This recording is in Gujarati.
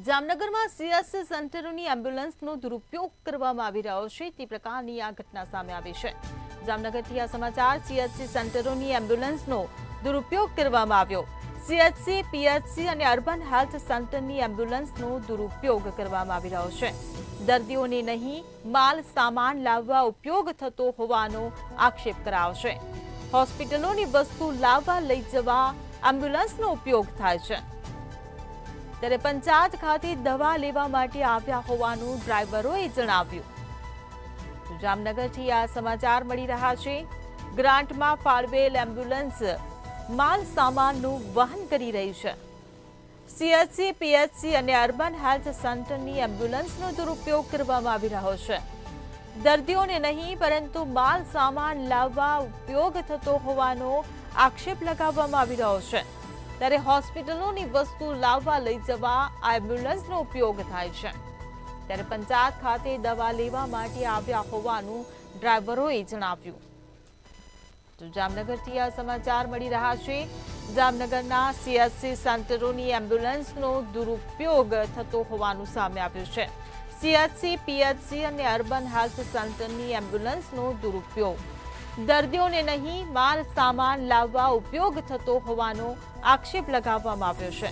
જામનગરમાં સીએસસી સેન્ટરોની એમ્બ્યુલન્સનો દુરુપયોગ કરવામાં આવી રહ્યો છે તે પ્રકારની આ ઘટના સામે આવી છે। જામનગરથી આ સમાચાર। સીએસસી સેન્ટરોની એમ્બ્યુલન્સનો દુરુપયોગ કરવામાં આવ્યો। સીએચસી, પીએચસી અને અર્બન હેલ્થ સેન્ટરની એમ્બ્યુલન્સનો દુરુપયોગ કરવામાં આવી રહ્યો છે। દર્દીઓને નહીં, માલ સામાન લાવવા ઉપયોગ થતો હોવાનો આક્ષેપ કરાયો છે। હોસ્પિટલોની વસ્તુ લાવવા લઈ જવા એમ્બ્યુલન્સનો ઉપયોગ થાય છે, ત્યારે પંચાયત ખાતે દવા લેવા માટે આવ્યા હોવાનું ડ્રાઈવરોએ જણાવ્યું। જામનગરથી આ સમાચાર મળી રહ્યા છે। ગ્રાન્ટમાં ફાળવેલ એમ્બ્યુલન્સ માલ સામાનનું વહન કરી રહી છે। સીએચસી, પીએચસી અને અર્બન હેલ્થ સેન્ટરની એમ્બ્યુલન્સનો દુરુપયોગ કરવામાં આવી રહ્યો છે। દર્દીઓને નહીં પરંતુ માલ સામાન લાવવા ઉપયોગ થતો હોવાનો આક્ષેપ લગાવવામાં આવી રહ્યો છે, ત્યારે હોસ્પિટલોની વસ્તુ લાવવા લઈ જવા આ એમ્બ્યુલન્સનો ઉપયોગ થાય છે, ત્યારે પંચાયત ખાતે દવા લેવા માટે આવ્યા હોવાનું ડ્રાઈવરોએ જણાવ્યું। તો જામનગરથી આ સમાચાર મળી રહ્યા છે। જામનગરના સીએચસી સેન્ટરોની એમ્બ્યુલન્સનો દુરુપયોગ થતો હોવાનું સામે આવ્યું છે। સીએચસી, પીએચસી અને અર્બન હેલ્થ સેન્ટરની એમ્બ્યુલન્સનો દુરુપયોગ દર્દીઓને નહીં, માલ સામાન લાવવા ઉપયોગ થતો હોવાનો આક્ષેપ લગાવવામાં આવ્યો છે।